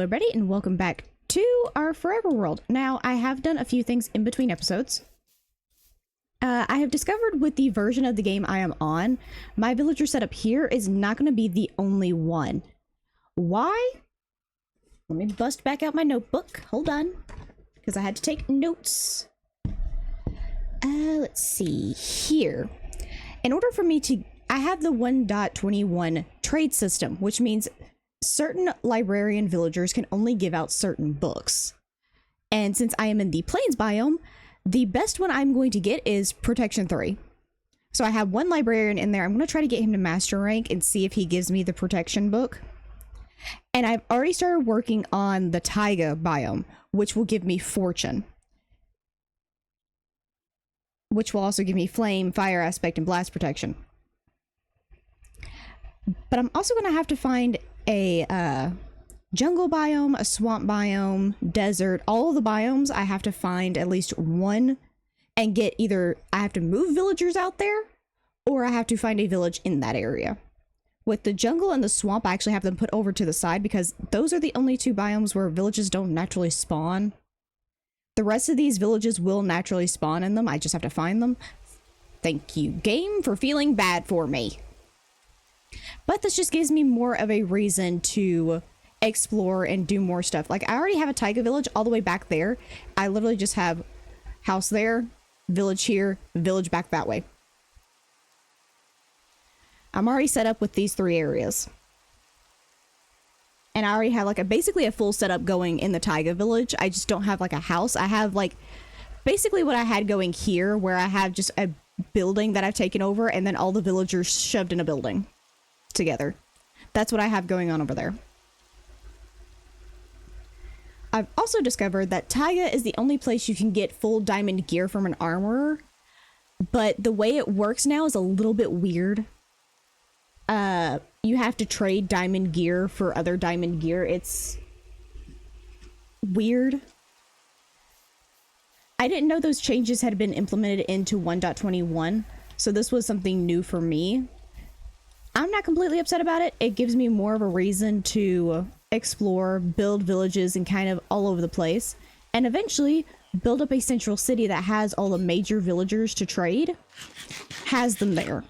everybody, and welcome back to our Forever World. Now, I have done a few things in between episodes. I have discovered with the version of the game I am on, my villager setup here is not going to be the only one. Why? Let me bust back out my notebook. Hold on, because I had to take notes. Let's see here. In order for me to... I have the 1.21 trade system, which means certain librarian villagers can only give out certain books. And since I am in the plains biome, the best one I'm going to get is Protection 3. So I have one librarian in there. I'm going to try to get him to master rank and see if he gives me the protection book. And I've already started working on the taiga biome, which will give me fortune. Which will also give me flame, fire aspect, and blast protection. But I'm also going to have to find a jungle biome, a swamp biome, desert, all of the biomes. I have to find at least one and get either I have to move villagers out there or I have to find a village in that area. With the jungle and the swamp, I actually have them put over to the side because those are the only two biomes where villages don't naturally spawn. The rest of these villages will naturally spawn in them. I just have to find them. Thank you, game, for feeling bad for me. But this just gives me more of a reason to explore and do more stuff. Like, I already have a taiga village all the way back there. I literally just have house there, village here, village back that way. I'm already set up with these three areas. And I already have like basically a full setup going in the taiga village. I just don't have like a house. I have like basically what I had going here, where I have just a building that I've taken over and then all the villagers shoved in a building together. That's what I have going on over there. I've also discovered that taiga is the only place you can get full diamond gear from an armorer, but the way it works now is a little bit weird. You have to trade diamond gear for other diamond gear. It's weird. I didn't know those changes had been implemented into 1.21, so this was something new for me. I'm not completely upset about it. It gives me more of a reason to explore, build villages, and kind of all over the place. And eventually build up a central city that has all the major villagers to trade. Has them there.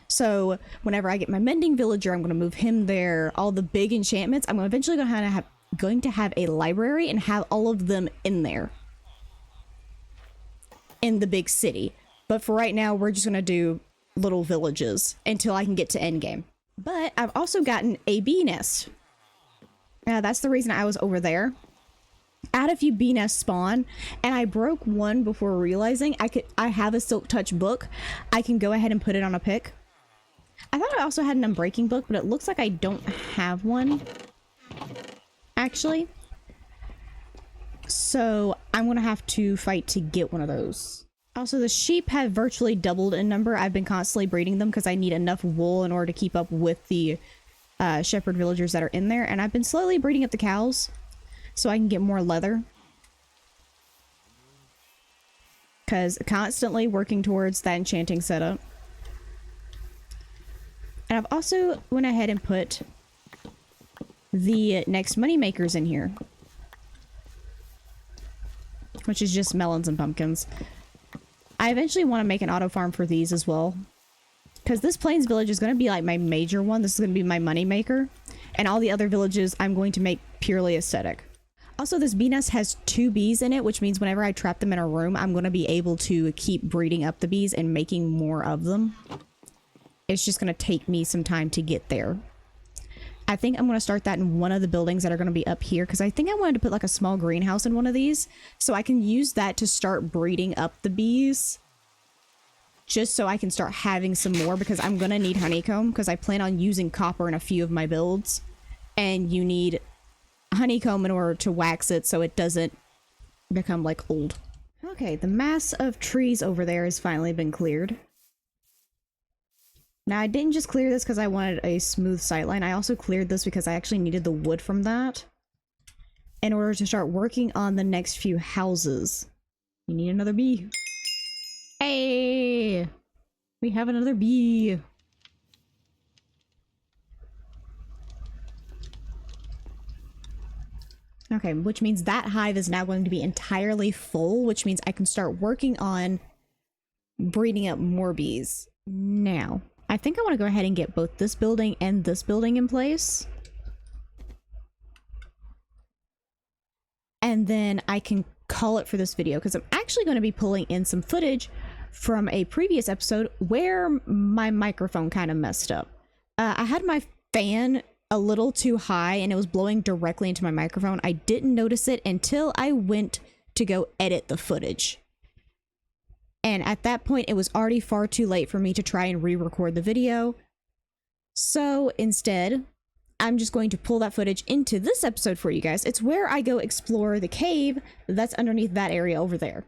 So whenever I get my mending villager, I'm going to move him there. All the big enchantments, I'm eventually going to have a library and have all of them in there. In the big city. But for right now, we're just going to do little villages until I can get to endgame. But I've also gotten a bee nest. Now that's the reason I was over there. I had a few bee nests spawn, and I broke one before realizing I have a silk touch book. I can go ahead and put it on a pick. I thought I also had an unbreaking book, but it looks like I don't have one, actually. So I'm gonna have to fight to get one of those. Also, the sheep have virtually doubled in number. I've been constantly breeding them because I need enough wool in order to keep up with the shepherd villagers that are in there. And I've been slowly breeding up the cows so I can get more leather. Because constantly working towards that enchanting setup. And I've also went ahead and put the next money makers in here. Which is just melons and pumpkins. I eventually want to make an auto farm for these as well. Because this plains village is going to be like my major one. This is going to be my money maker. And all the other villages I'm going to make purely aesthetic. Also, this bee nest has 2 bees in it, which means whenever I trap them in a room, I'm going to be able to keep breeding up the bees and making more of them. It's just going to take me some time to get there. I think I'm going to start that in one of the buildings that are going to be up here, because I think I wanted to put like a small greenhouse in one of these so I can use that to start breeding up the bees, just so I can start having some more, because I'm going to need honeycomb, because I plan on using copper in a few of my builds, and you need honeycomb in order to wax it so it doesn't become like old. Okay, the mass of trees over there has finally been cleared. Now, I didn't just clear this because I wanted a smooth sightline. I also cleared this because I actually needed the wood from that in order to start working on the next few houses. You need another bee. Hey! We have another bee. Okay, which means that hive is now going to be entirely full, which means I can start working on breeding up more bees. Now, I think I want to go ahead and get both this building and this building in place. And then I can call it for this video, because I'm actually going to be pulling in some footage from a previous episode where my microphone kind of messed up. I had my fan a little too high and it was blowing directly into my microphone. I didn't notice it until I went to go edit the footage. And at that point, it was already far too late for me to try and re-record the video. So instead, I'm just going to pull that footage into this episode for you guys. It's where I go explore the cave that's underneath that area over there.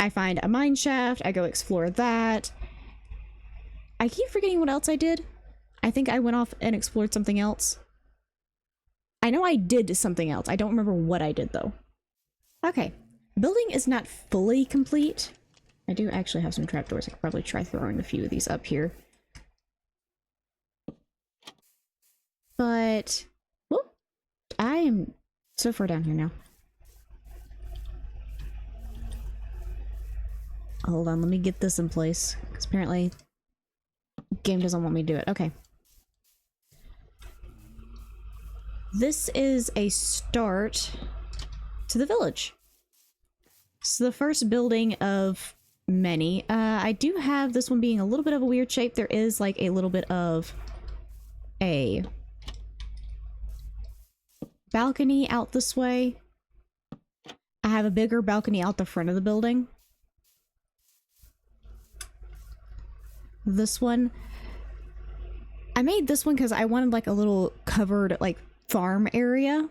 I find a mine shaft, I go explore that. I keep forgetting what else I did. I think I went off and explored something else. I know I did something else. I don't remember what I did though. Okay, building is not fully complete. I do actually have some trapdoors. I could probably try throwing a few of these up here. But, whoop, I am so far down here now. Hold on, let me get this in place. Because apparently, the game doesn't want me to do it. Okay. This is a start to the village. So the first building of many. I do have this one being a little bit of a weird shape. There is like a little bit of a balcony out this way. I have a bigger balcony out the front of the building. This one, I made this one because I wanted like a little covered like farm area,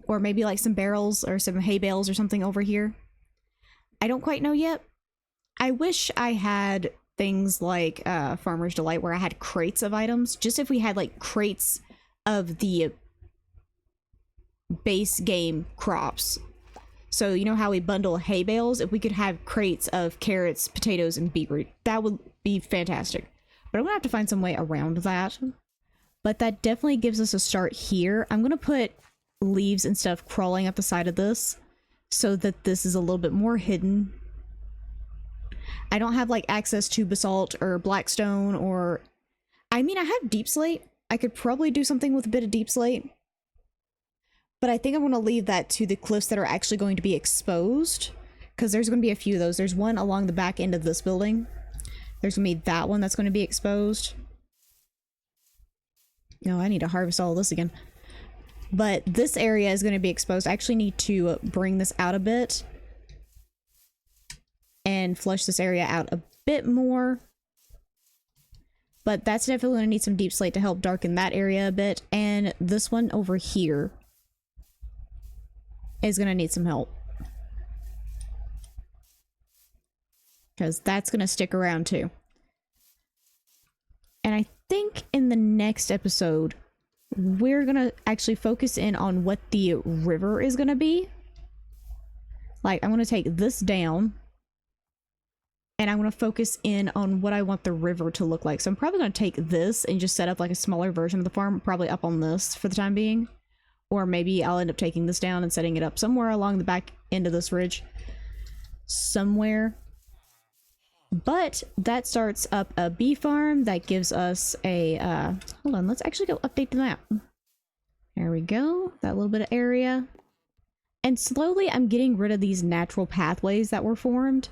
or maybe like some barrels or some hay bales or something over here. I don't quite know yet. I wish I had things like Farmer's Delight where I had crates of items. Just if we had like crates of the base game crops. So you know how we bundle hay bales? If we could have crates of carrots, potatoes, and beetroot, that would be fantastic. But I'm gonna have to find some way around that. But that definitely gives us a start here. I'm gonna put leaves and stuff crawling up the side of this so that this is a little bit more hidden. I don't have like access to basalt or blackstone or... I mean, I have deep slate. I could probably do something with a bit of deep slate. But I think I'm going to leave that to the cliffs that are actually going to be exposed. Because there's going to be a few of those. There's one along the back end of this building. There's going to be that one that's going to be exposed. No, I need to harvest all of this again. But this area is going to be exposed. I actually need to bring this out a bit. And flush this area out a bit more. But that's definitely going to need some deep slate to help darken that area a bit. And this one over here is going to need some help. Because that's going to stick around too. And I think in the next episode, we're going to actually focus in on what the river is going to be. Like, I'm going to take this down. And I'm going to focus in on what I want the river to look like. So I'm probably going to take this and just set up like a smaller version of the farm, probably up on this for the time being. Or maybe I'll end up taking this down and setting it up somewhere along the back end of this ridge. Somewhere. But that starts up a bee farm. That gives us a, hold on, let's actually go update the map. There we go. That little bit of area. And slowly I'm getting rid of these natural pathways that were formed.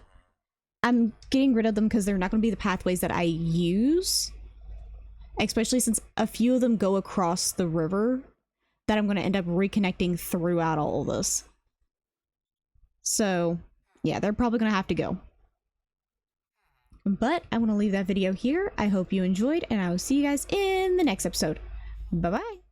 I'm getting rid of them because they're not going to be the pathways that I use. Especially since a few of them go across the river that I'm going to end up reconnecting throughout all of this. So, yeah, they're probably going to have to go. But I want to leave that video here. I hope you enjoyed, and I will see you guys in the next episode. Bye-bye.